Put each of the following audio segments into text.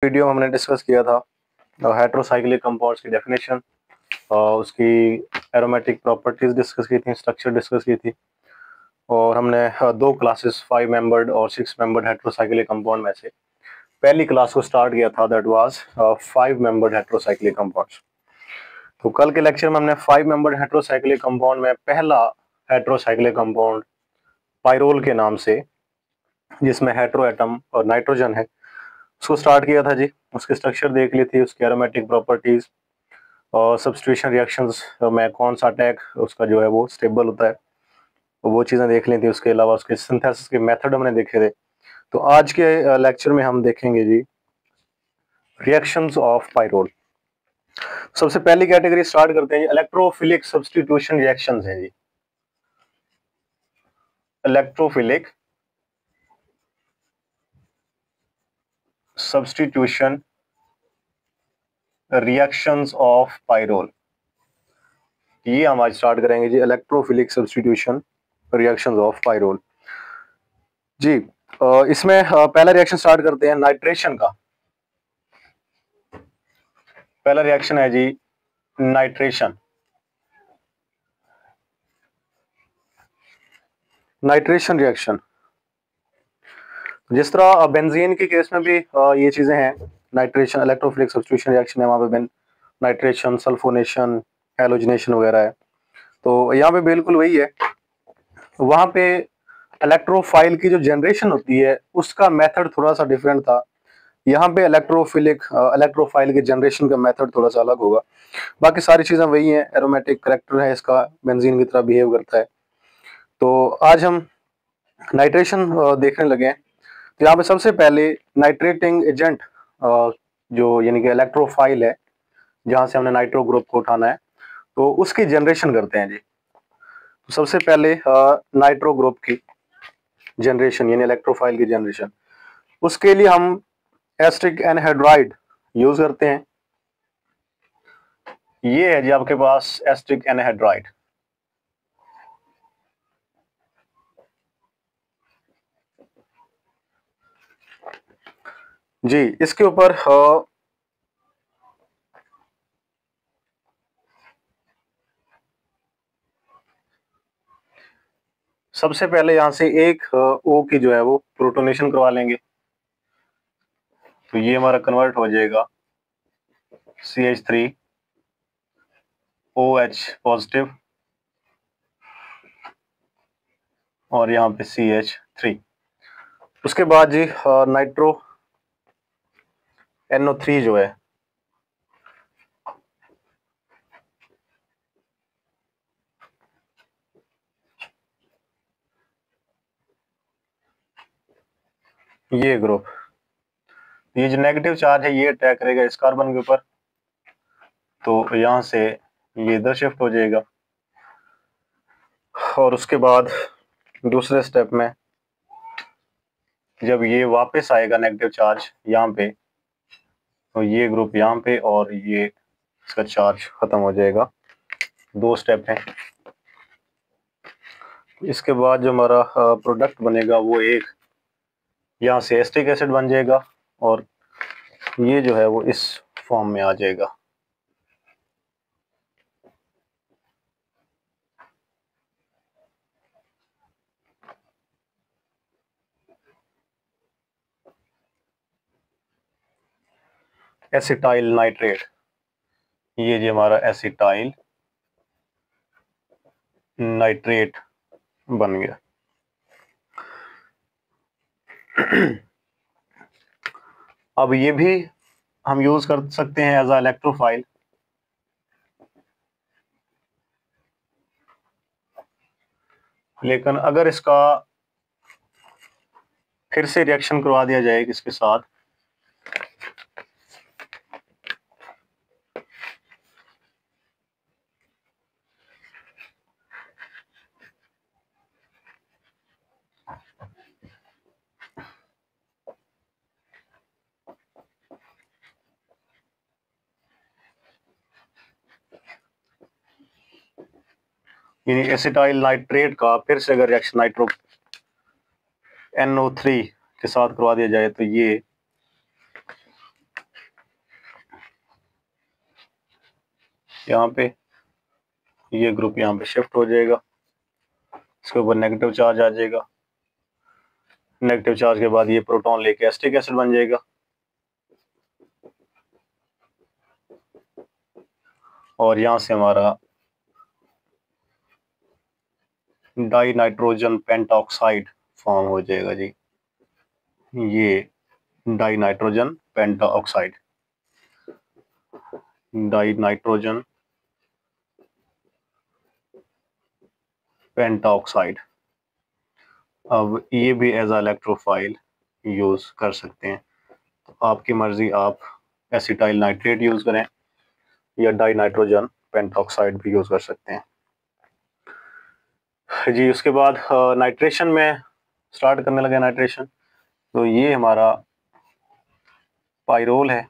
Video में हमने discuss किया था हेट्रोसाइक्लिक कंपाउंड्स की डेफिनेशन, उसकी एरोमेटिक प्रॉपर्टीज डिस्कस की थी, स्ट्रक्चर डिस्कस की थी। और हमने दो क्लासेस 5 मेंबर्ड और 6 मेंबर्ड हेट्रोसाइक्लिक कंपाउंड में से पहली क्लास को स्टार्ट किया था, that was 5 membered heterocyclic compounds. तो कल के लेक्चर में हमने 5 मेंबर्ड हेट्रोसाइक्लिक कंपाउंड में पहला हेट्रोसाइक्लिक कंपाउंड पाइरोल के नाम से, जिसमें हेट्रो एटम और नाइट्रोजन है, उसको स्टार्ट किया था जी। उसकी स्ट्रक्चर देख ली थी, उसकी एरोमेटिक प्रॉपर्टीज और सब्स्टिट्यूशन रिएक्शंस में कौन सा अटैक उसका जो है वो स्टेबल होता है, तो वो चीज़ें देख ली थी। उसके अलावा उसके सिंथेसिस के मेथड हमने देखे थे। तो आज के लेक्चर में हम देखेंगे जी रिएक्शंस ऑफ पाइरोल। सबसे पहली कैटेगरी स्टार्ट करते हैं, इलेक्ट्रोफिलिक सब्स्टिट्यूशन रिएक्शंस हैं जी। Electrophilic substitution reactions of pyrrole, ये हम आज स्टार्ट करेंगे जी। Electrophilic substitution reactions of pyrrole जी। इसमें पहला रिएक्शन स्टार्ट करते हैं नाइट्रेशन का। पहला रिएक्शन है जी नाइट्रेशन। नाइट्रेशन रिएक्शन, जिस तरह बेंजीन के केस में भी ये चीजें हैं, नाइट्रेशन इलेक्ट्रोफिलिक सब्स्टिट्यूशन रिएक्शन है, वहां पे नाइट्रेशन, सल्फोनेशन, हैलोजिनेशन वगैरह है। तो यहाँ पे बिल्कुल वही है। वहां पे इलेक्ट्रोफाइल की जो जनरेशन होती है उसका मेथड थोड़ा सा डिफरेंट था। यहाँ पे इलेक्ट्रोफाइल के जनरेशन का मेथड थोड़ा सा अलग होगा। बाकी सारी चीजें वही हैं। एरोमेटिक करैक्टर है इसका, बेंजीन की तरह बिहेव करता है। तो आज हम नाइट्रेशन देखने लगे हैं। तो यहाँ पे सबसे पहले नाइट्रेटिंग एजेंट जो यानी कि इलेक्ट्रोफाइल है, जहां से हमने नाइट्रो ग्रुप को उठाना है, तो उसकी जनरेशन करते हैं जी। तो सबसे पहले नाइट्रो ग्रुप की जनरेशन यानी इलेक्ट्रोफाइल की जनरेशन, उसके लिए हम एस्टिक एनहाइड्राइड यूज करते हैं। ये है जी आपके पास एस्टिक एनहाइड्राइड। जी, इसके ऊपर सबसे पहले यहां से एक ओ की जो है वो प्रोटोनेशन करवा लेंगे। तो ये हमारा कन्वर्ट हो जाएगा CH3OH पॉजिटिव और यहाँ पे CH3। उसके बाद जी नाइट्रो NO3 जो है, ये ग्रुप, ये जो नेगेटिव चार्ज है ये अटैक करेगा इस कार्बन के ऊपर, तो यहाँ से ये इधर शिफ्ट हो जाएगा। और उसके बाद दूसरे स्टेप में जब ये वापस आएगा नेगेटिव चार्ज यहाँ पे, तो ये ग्रुप यहाँ पे और ये इसका चार्ज खत्म हो जाएगा। दो स्टेप हैं। इसके बाद जो हमारा प्रोडक्ट बनेगा वो एक यहाँ से एसिटिक एसिड बन जाएगा और ये जो है वो इस फॉर्म में आ जाएगा। एसिटाइल नाइट्रेट, ये जी हमारा एसिटाइल नाइट्रेट बन गया। अब ये भी हम यूज कर सकते हैं एज अ इलेक्ट्रोफाइल। लेकिन अगर इसका फिर से रिएक्शन करवा दिया जाए इसके साथ, यानी एसिटाइल नाइट्रेट का फिर से अगर रिएक्शन नाइट्रो NO3 के साथ करवा दिया जाए, तो ये यहाँ पे ये ग्रुप यहाँ पे शिफ्ट हो जाएगा, इसके ऊपर नेगेटिव चार्ज आ जाएगा। नेगेटिव चार्ज के बाद ये प्रोटॉन लेके एसिटिक एसिड बन जाएगा, और यहाँ से हमारा डाई नाइट्रोजन पेंटॉक्साइड फॉर्म हो जाएगा जी। ये die nitrogen pentoxide, die nitrogen pentoxide. अब ये भी एज इलेक्ट्रोफाइल यूज कर सकते हैं, तो आपकी मर्जी, आप एसिटाइल नाइट्रेट यूज करें या डाई नाइट्रोजन पेंटॉक्साइड भी यूज कर सकते हैं जी। उसके बाद नाइट्रेशन में स्टार्ट करने लगे नाइट्रेशन। तो ये हमारा पाइरोल है।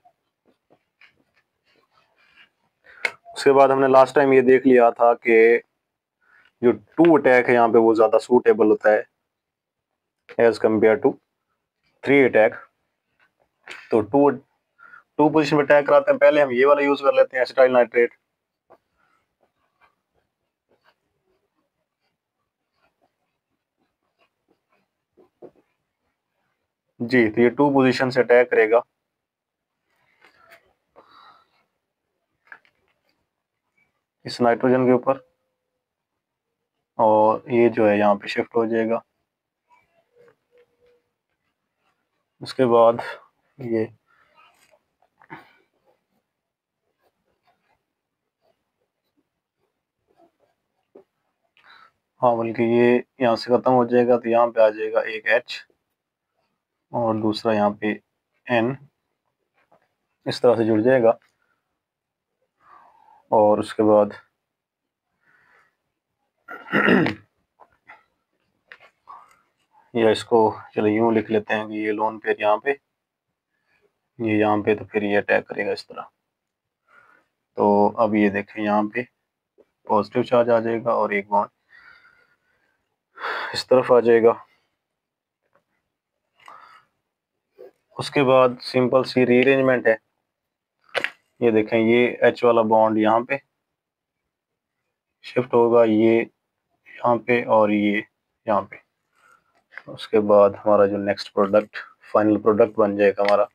उसके बाद हमने लास्ट टाइम ये देख लिया था कि जो 2 अटैक है यहाँ पे वो ज़्यादा सूटेबल होता है एज कम्पेयर टू 3 अटैक। तो टू पोजीशन पे अटैक कराते हैं, पहले हम ये वाला यूज कर लेते हैं एसिटाइल नाइट्रेट। जी, तो ये 2 पोजीशन से अटैक करेगा। इस नाइट्रोजन के ऊपर, और ये जो है यहाँ पे शिफ्ट हो जाएगा। उसके बाद ये हाँ, बल्कि ये यहाँ से खत्म हो जाएगा, तो यहाँ पे आ जाएगा एक H और दूसरा यहाँ पे N, इस तरह से जुड़ जाएगा। और उसके बाद या इसको चलो यूँ लिख लेते हैं कि ये लोन पेयर यहाँ पे, ये यहाँ पे, तो फिर ये अटैक करेगा इस तरह। तो अब ये देखें यहाँ पे पॉजिटिव चार्ज आ जाएगा और एक बॉन्ड इस तरफ आ जाएगा। उसके बाद सिंपल सी रीअरेंजमेंट है। ये देखें, ये H वाला बॉन्ड यहाँ पे शिफ्ट होगा, ये यहाँ पे और ये यहाँ पे। उसके बाद हमारा जो नेक्स्ट प्रोडक्ट, फाइनल प्रोडक्ट बन जाएगा हमारा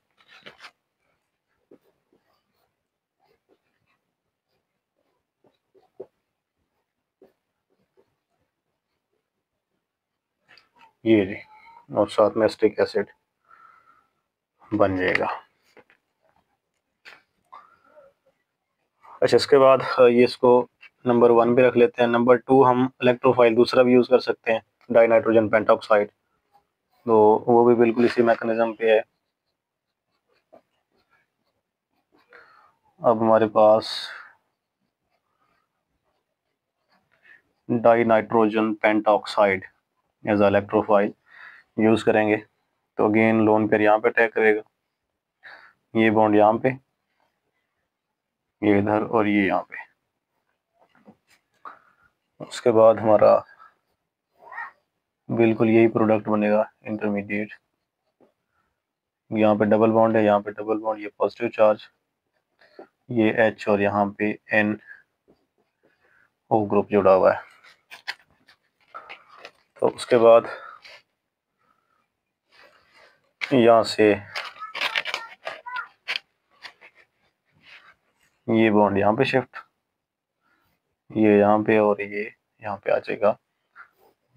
ये जी, और साथ में एसिटिक एसिड बन जाएगा। अच्छा, इसके बाद ये इसको नंबर 1 पे रख लेते हैं। नंबर 2 हम इलेक्ट्रोफाइल दूसरा भी यूज़ कर सकते हैं, डाई नाइट्रोजन पेंटॉक्साइड, तो वो भी बिल्कुल इसी मैकेनिज्म पे है। अब हमारे पास dinitrogen pentoxide as electrophile use करेंगे, तो अगेन लोन पेयर यहाँ पे अटैक करेगा, ये बॉन्ड यहाँ पे, ये इधर और ये यहाँ पे। उसके बाद हमारा बिल्कुल यही प्रोडक्ट बनेगा इंटरमीडिएट। यहाँ पे डबल बॉन्ड है, यहाँ पे डबल बॉन्ड, ये पॉजिटिव चार्ज, ये H और यहाँ पे N O ग्रुप जुड़ा हुआ है। तो उसके बाद यहाँ से ये बॉन्ड यहाँ पे शिफ्ट, ये यहाँ पे और ये यहाँ पे आ जाएगा।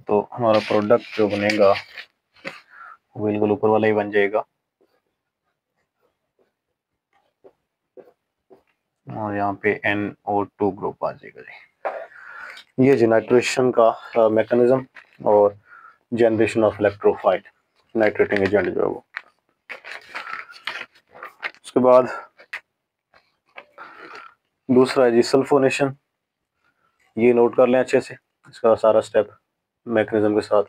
तो हमारा प्रोडक्ट जो बनेगा वो बिल्कुल ऊपर वाला ही बन जाएगा, और यहाँ पे NO2 ग्रुप आ जाएगा जी। ये जी नाइट्रेशन का मैकेनिज्म और generation of electrophile nitrating agent जो है वो। उसके बाद दूसरा है जी सल्फोनेशन। ये नोट कर लें अच्छे से, इसका सारा स्टेप मैकेनिज्म के साथ।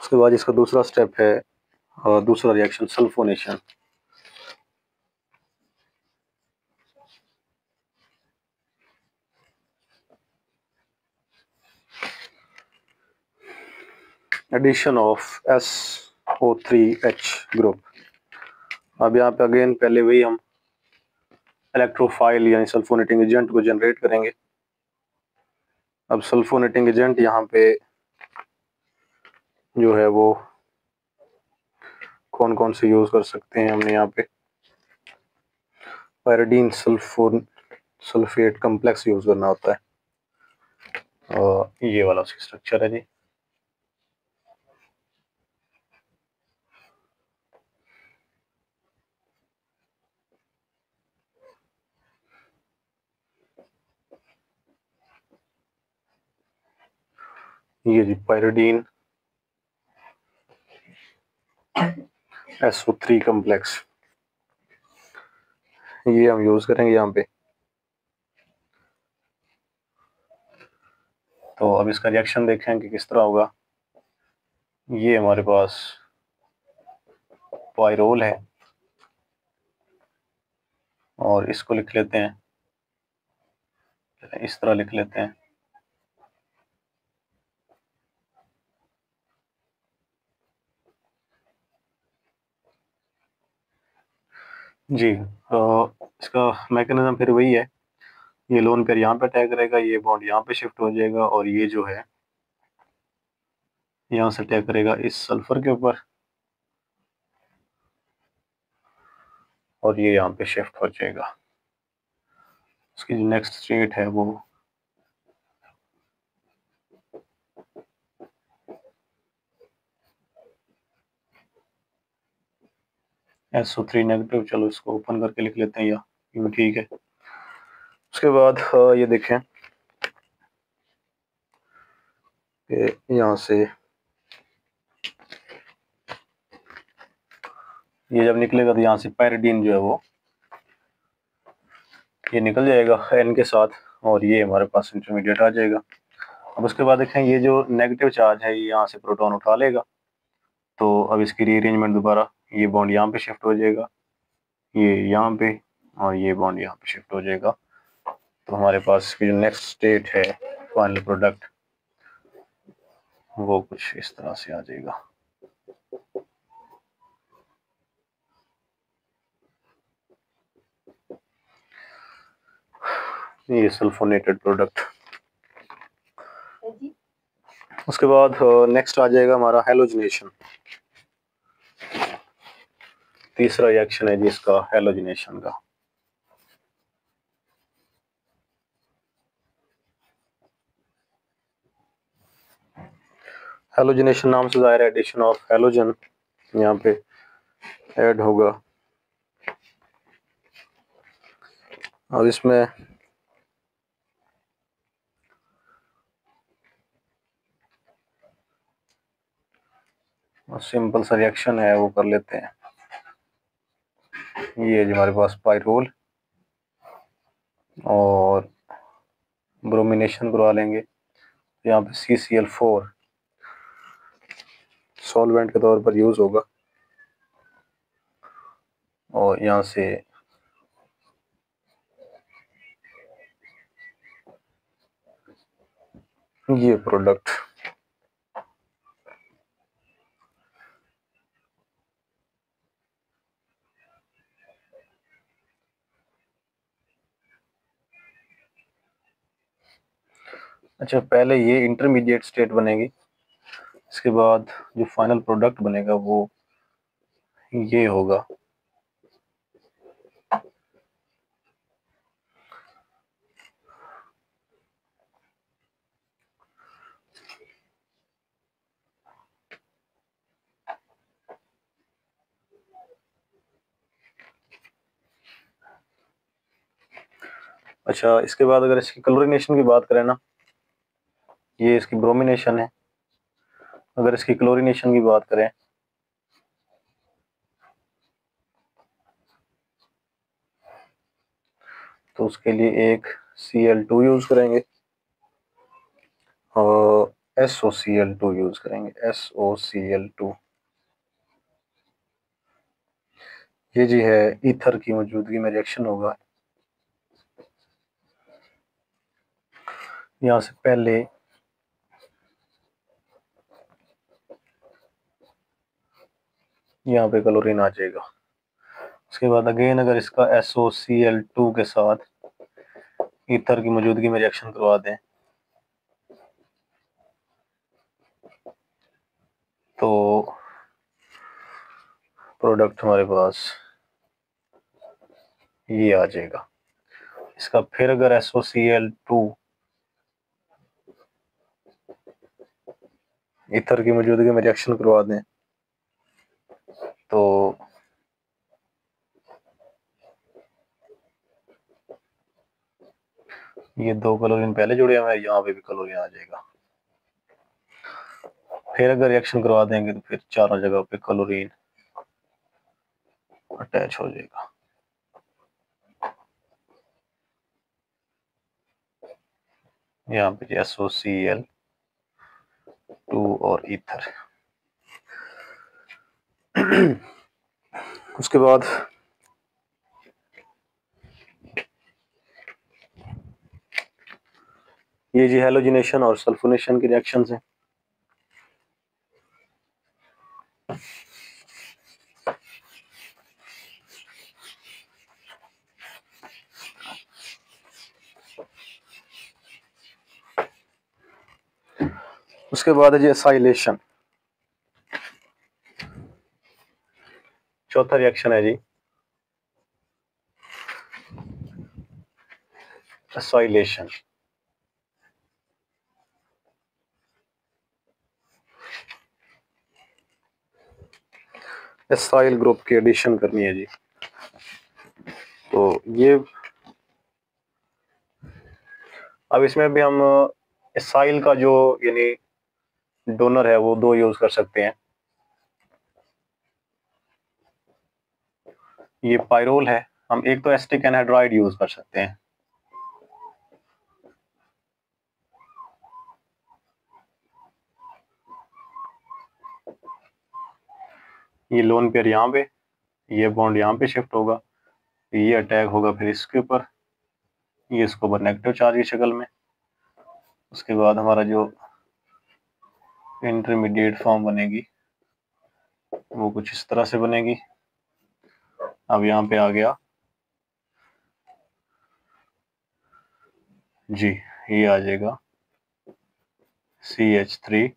उसके बाद इसका दूसरा स्टेप है दूसरा reaction sulphonation. Addition of SO3H group. अब यहाँ पे अगेन पहले वही हम इलेक्ट्रोफाइल यानी सल्फोनेटिंग एजेंट को जनरेट करेंगे। अब सल्फोनेटिंग एजेंट यहाँ पे जो है वो कौन कौन से यूज कर सकते हैं, हमने यहाँ पे पायरिडीन सल्फेट कम्प्लेक्स यूज करना होता है और ये वाला उसकी स्ट्रक्चर है जी। ये जी पायरिडीन SO3 कम्प्लेक्स, ये हम यूज करेंगे यहाँ पे। तो अब इसका रिएक्शन देखें कि किस तरह होगा। ये हमारे पास पायरोल है और इसको लिख लेते हैं, इस तरह लिख लेते हैं। जी इसका मैकेनिज्म फिर वही है, ये लोन पेयर यहाँ पे अटैक करेगा, ये बॉन्ड यहाँ पे शिफ्ट हो जाएगा और ये जो है यहाँ से अटैक करेगा इस सल्फर के ऊपर और ये यहाँ पे शिफ्ट हो जाएगा। इसकी जो नेक्स्ट स्टेट है वो SO3 नेगेटिव, चलो इसको ओपन करके लिख लेते हैं या यूँ ठीक है। उसके बाद ये देखें कि यहाँ से ये जब निकलेगा तो यहाँ से पायरिडीन जो है वो ये निकल जाएगा N के साथ और ये हमारे पास इंटरमीडिएट आ जाएगा। अब उसके बाद देखें ये जो नेगेटिव चार्ज है ये यहाँ से प्रोटॉन उठा लेगा, तो अब इसकी रीअरेंजमेंट दोबारा, ये बॉन्ड यहाँ पे शिफ्ट हो जाएगा, ये यहाँ पे और ये बॉन्ड यहाँ पे शिफ्ट हो जाएगा। तो हमारे पास इसकी जो नेक्स्ट स्टेट है फाइनल प्रोडक्ट वो कुछ इस तरह से आ जाएगा। ये सल्फोनेटेड प्रोडक्ट। उसके बाद नेक्स्ट आ जाएगा हमारा हेलोजिनेशन। तीसरा रिएक्शन है जिसका हेलोजिनेशन का। हेलोजिनेशन नाम से जाहिर है एडिशन ऑफ हेलोजन यहाँ पे ऐड होगा। अब इसमें सिंपल सा रिएक्शन है वो कर लेते हैं। ये जो हमारे पास पायरोल और ब्रोमिनेशन करवा लेंगे, यहाँ पे CCl4 सॉल्वेंट के तौर पर यूज होगा और यहाँ से ये प्रोडक्ट। अच्छा पहले ये इंटरमीडिएट स्टेट बनेगी, इसके बाद जो फाइनल प्रोडक्ट बनेगा वो ये होगा। अच्छा इसके बाद अगर इसकी क्लोरीनेशन की बात करें ना, ये इसकी ब्रोमिनेशन है। अगर इसकी क्लोरीनेशन की बात करें तो उसके लिए एक Cl2 यूज करेंगे और SOCl2 यूज करेंगे, SOCl2। ये जी है ईथर की मौजूदगी में रिएक्शन होगा। यहाँ से पहले यहाँ पे क्लोरीन आ जाएगा। उसके बाद अगेन अगर इसका SOCl2 के साथ ईथर की मौजूदगी में रिएक्शन करवा दें तो प्रोडक्ट हमारे पास ये आ जाएगा। इसका फिर अगर SOCl2 ईथर की मौजूदगी में रिएक्शन करवा दें तो ये 2 क्लोरीन पहले जुड़े हुए हैं, यहाँ पे भी क्लोरीन आ जाएगा। फिर अगर रिएक्शन करवा देंगे तो फिर चारों जगह पे क्लोरीन अटैच हो जाएगा। यहाँ पे SOCl2 और ईथर। उसके बाद ये जी हेलोजिनेशन और सल्फोनेशन की रिएक्शंस हैं। उसके बाद है जी एसाइलेशन। चौथा रिएक्शन है जी एसाइलेशन। एसाइल ग्रुप की एडिशन करनी है जी। तो ये अब इसमें भी हम एसाइल का जो यानी डोनर है वो 2 यूज कर सकते हैं। ये पायरोल है, हम एक तो एसिटिक एनहाइड्राइड यूज कर सकते हैं। ये लोन पेयर यहाँ पे, ये बॉन्ड यहाँ पे शिफ्ट होगा, ये अटैक होगा फिर इसके ऊपर, ये इसके ऊपर नेगेटिव चार्ज की शक्ल में। उसके बाद हमारा जो इंटरमीडिएट फॉर्म बनेगी वो कुछ इस तरह से बनेगी। अब यहाँ पे आ गया जी, ये आ जाएगा CH3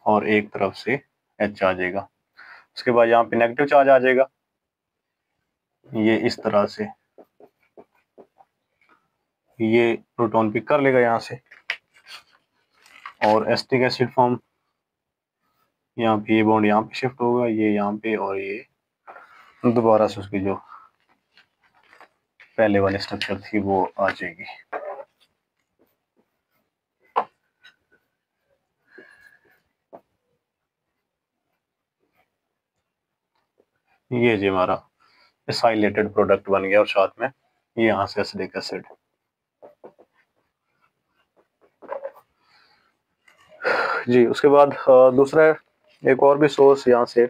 और एक तरफ से H आ जाएगा। उसके बाद यहाँ पे नेगेटिव चार्ज आ जाएगा, ये इस तरह से ये प्रोटॉन पिक कर लेगा यहाँ से, और एसिटिक एसिड फॉर्म यहाँ पे, ये बॉन्ड यहाँ पे शिफ्ट होगा, ये यहाँ पे, और ये दोबारा से उसकी जो पहले वाली स्ट्रक्चर थी वो आ जाएगी। ये जी हमारा एसाइलेटेड प्रोडक्ट बन गया, और साथ में ये यहाँ से एसिडिक एसिड। जी उसके बाद दूसरा एक और भी सोर्स यहाँ से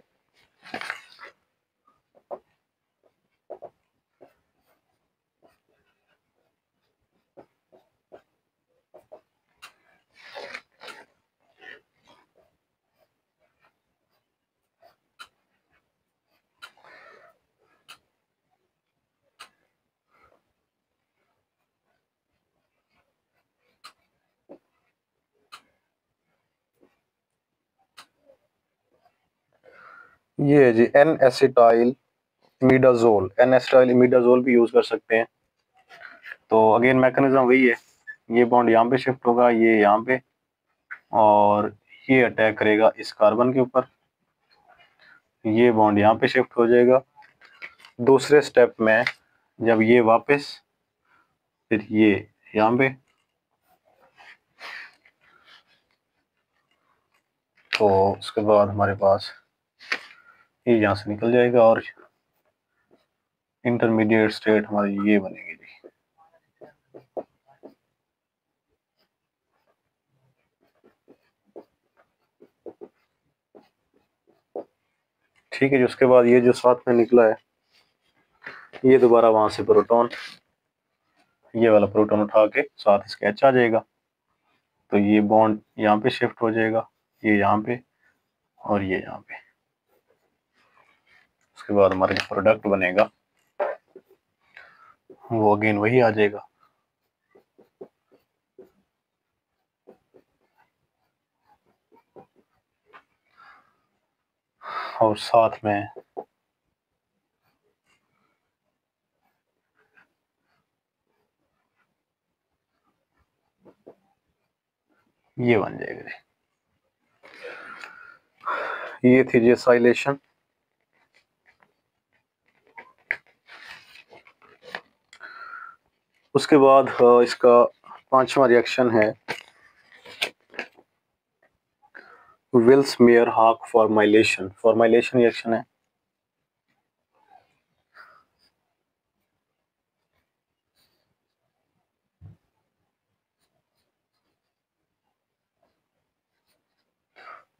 ये है जी एन एसिटाइल इमिडाजोल भी यूज कर सकते हैं। तो अगेन मैकेनिज्म वही है, ये बॉन्ड यहाँ पे शिफ्ट होगा, ये यहाँ पे, और ये अटैक करेगा इस कार्बन के ऊपर, ये बॉन्ड यहाँ पे शिफ्ट हो जाएगा। दूसरे स्टेप में जब ये वापस, फिर ये यहाँ पे, तो उसके बाद हमारे पास ये यहाँ से निकल जाएगा, और इंटरमीडिएट स्टेट हमारी ये बनेगी जी। ठीक है जी। उसके बाद ये जो साथ में निकला है, ये दोबारा वहां से प्रोटॉन, ये वाला प्रोटॉन उठा के साथ इसके H आ जाएगा, तो ये बॉन्ड यहाँ पे शिफ्ट हो जाएगा, ये यहाँ पे और ये यहाँ पे। उसके बाद हमारा जो प्रोडक्ट बनेगा वो अगेन वही आ जाएगा। और साथ में ये बन जाएगा जी। ये थी जी एसाइलेशन। उसके बाद इसका पांचवा रिएक्शन है Vilsmeier Haack formylation. Formylation reaction है।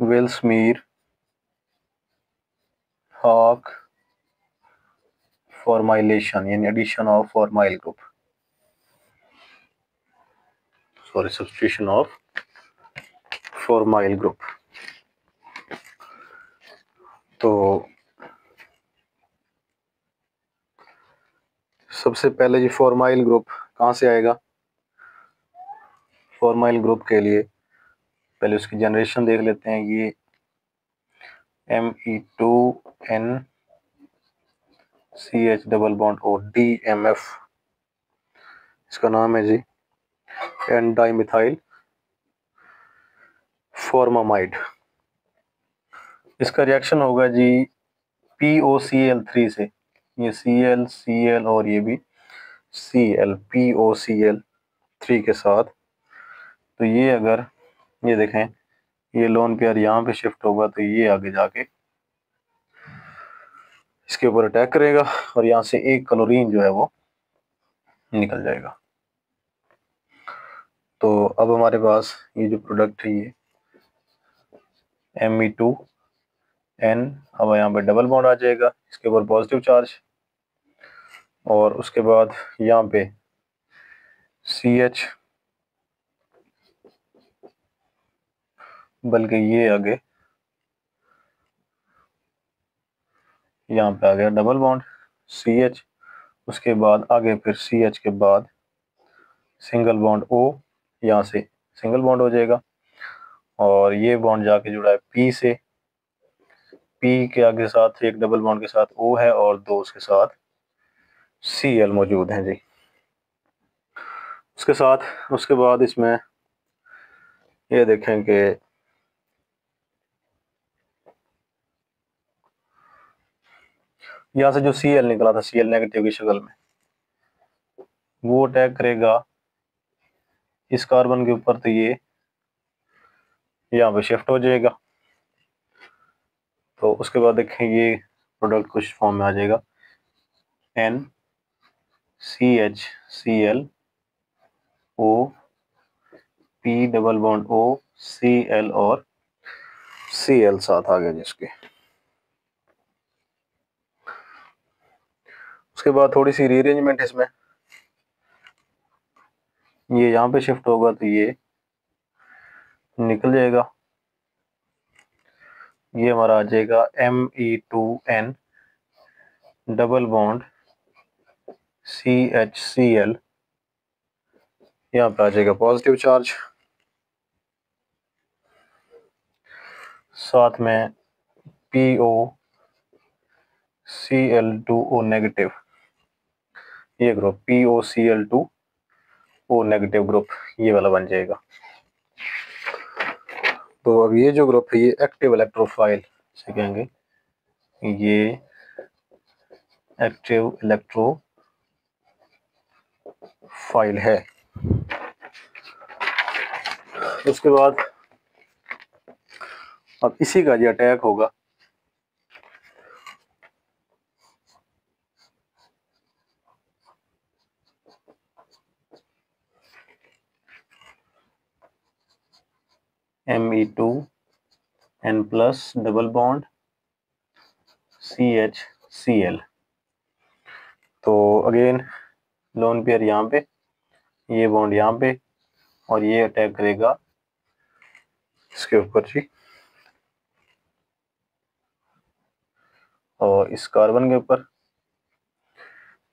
विल्स-मेयर हाक फॉर्माइलेशन यानी addition of formyl group, sorry substitution of formyl group. तो सबसे पहले जी फॉर्माइल ग्रुप कहाँ से आएगा? फॉर्माइल ग्रुप के लिए पहले उसकी जनरेशन देख लेते हैं। ये Me2N CH double bond O DMF इसका नाम है जी, एन डाइमिथाइल फॉर्मामाइड। इसका रिएक्शन होगा जी POCl3 से, ये Cl और ये भी Cl POCl3 के साथ। तो ये अगर ये देखें ये लोन पेयर यहाँ पे शिफ्ट होगा तो ये आगे जाके इसके ऊपर अटैक करेगा और यहाँ से एक क्लोरीन जो है वो निकल जाएगा। तो अब हमारे पास ये जो प्रोडक्ट है ये Me2N, अब यहाँ पे डबल बॉन्ड आ जाएगा, इसके ऊपर पॉजिटिव चार्ज, और उसके बाद यहाँ पे CH, बल्कि ये आगे यहाँ पे आ गया डबल बॉन्ड CH, उसके बाद आगे फिर CH के बाद सिंगल बॉन्ड O, यहाँ से सिंगल बॉन्ड हो जाएगा, और ये बॉन्ड जाके जुड़ा है P से, P के आगे साथ एक डबल बॉन्ड के साथ O है और दो उसके साथ Cl मौजूद हैं जी। उसके साथ उसके बाद इसमें ये देखें कि यहाँ से जो Cl निकला था Cl नेगेटिव की शक्ल में, वो अटैक करेगा इस कार्बन के ऊपर, तो ये यहाँ पे शिफ्ट हो जाएगा। तो उसके बाद देखें ये प्रोडक्ट कुछ फॉर्म में आ जाएगा NCHCl O P double bond O Cl और Cl साथ आ गया जिसके। उसके बाद थोड़ी सी रीअरेंजमेंट इसमें, ये यहाँ पे शिफ्ट होगा तो ये निकल जाएगा, ये हमारा आ जाएगा Me2N डबल बॉन्ड CHCl, यहाँ पे आ जाएगा पॉजिटिव चार्ज, साथ में POCl2O नेगेटिव, ये ग्रुप POCl2O नेगेटिव ग्रुप ये वाला बन जाएगा। तो अब ये जो ग्रुप है ये एक्टिव इलेक्ट्रोफाइल से कहेंगे, ये एक्टिव इलेक्ट्रोफाइल है। उसके बाद अब इसी का जो अटैक होगा Me2N plus double bond CHCl। तो अगेन लोन पेयर यहाँ पे, ये बॉन्ड यहाँ पे, और ये अटैक करेगा इसके ऊपर जी, और इस कार्बन के ऊपर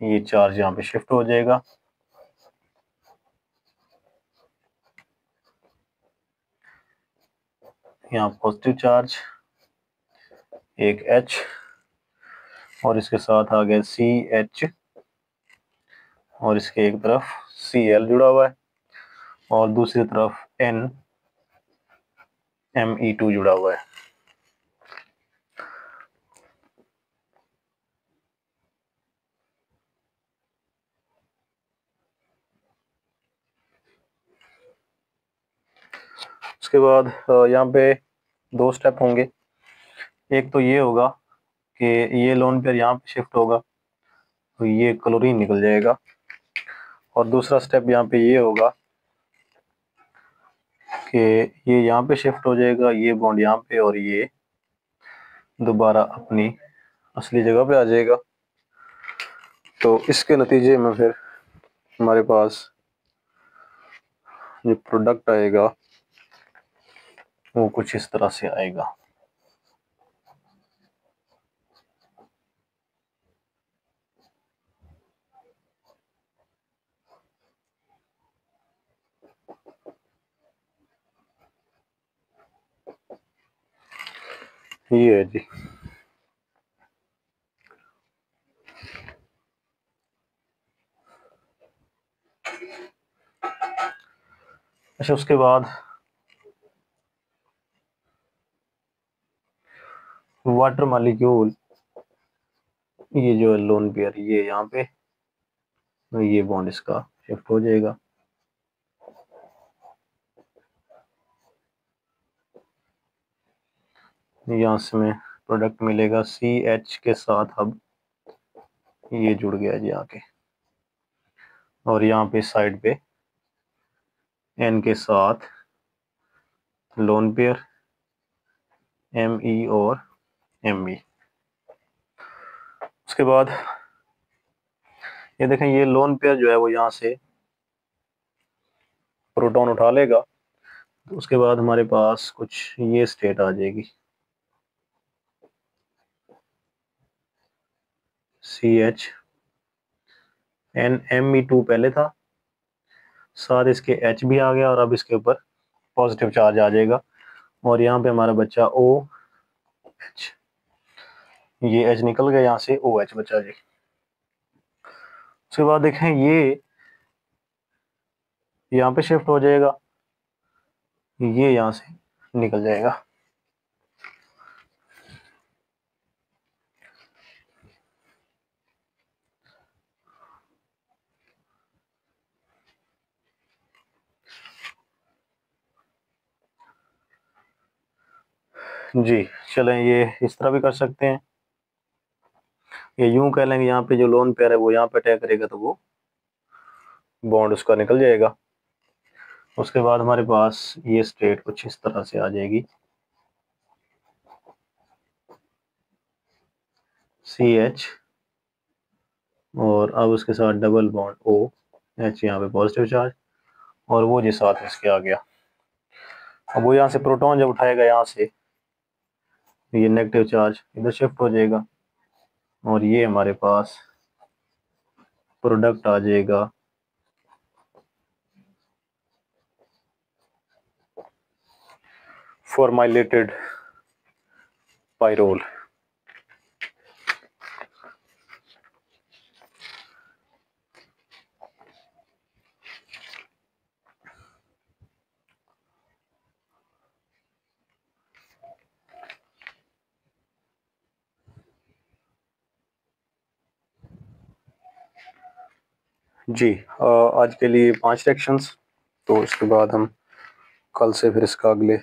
ये चार्ज यहाँ पे शिफ्ट हो जाएगा। यहाँ पॉजिटिव चार्ज एक H और इसके साथ आ गया CH और इसके एक तरफ Cl जुड़ा हुआ है और दूसरी तरफ NMe2 जुड़ा हुआ है। उसके बाद यहाँ पे दो स्टेप होंगे। एक तो ये होगा कि ये लोन पेयर यहाँ पे शिफ्ट होगा तो ये क्लोरीन निकल जाएगा, और दूसरा स्टेप यहाँ पे ये होगा कि ये यहाँ पे शिफ्ट हो जाएगा, ये बॉन्ड यहाँ पे, और ये दोबारा अपनी असली जगह पे आ जाएगा। तो इसके नतीजे में फिर हमारे पास जो प्रोडक्ट आएगा वो कुछ इस तरह से आएगा। ये है जी। अच्छा, उसके बाद वाटर मॉलिक्यूल, ये जो लोन पेयर ये यहाँ पे, ये बॉन्ड इसका शिफ्ट हो जाएगा। यहाँ से में प्रोडक्ट मिलेगा CH के साथ, अब ये जुड़ गया जी आके, और यहाँ पे साइड पे N के साथ लोन पेयर Me और Me। उसके बाद ये देखें, ये लोन पेयर जो है वो यहाँ से प्रोटॉन उठा लेगा, तो उसके बाद हमारे पास कुछ ये स्टेट आ जाएगी, CH NMe2 पहले था, साथ इसके H भी आ गया, और अब इसके ऊपर पॉजिटिव चार्ज आ जाएगा, और यहाँ पे हमारा बच्चा OH, ये H निकल गया, यहाँ से OH बचा जी। उसके बाद देखें ये यहाँ पे शिफ्ट हो जाएगा, ये यहाँ से निकल जाएगा। जी चलें, ये इस तरह भी कर सकते हैं, ये यूं कह लेंगे यहाँ पे जो लोन पेयर है वो यहाँ पे अटैक करेगा तो वो बॉन्ड उसका निकल जाएगा। उसके बाद हमारे पास ये स्टेट कुछ इस तरह से आ जाएगी, CH और अब उसके साथ डबल बॉन्ड OH, यहाँ पे पॉजिटिव चार्ज, और वो जिस साथ इसके आ गया। अब वो यहाँ से प्रोटॉन जब उठाएगा यहाँ से, ये नेगेटिव चार्ज इधर शिफ्ट हो जाएगा, और ये हमारे पास प्रोडक्ट आ जाएगा फॉर्माइलेटेड पाइरोल। जी आज के लिए 5 रिएक्शंस, तो इसके बाद हम कल से फिर इसका अगले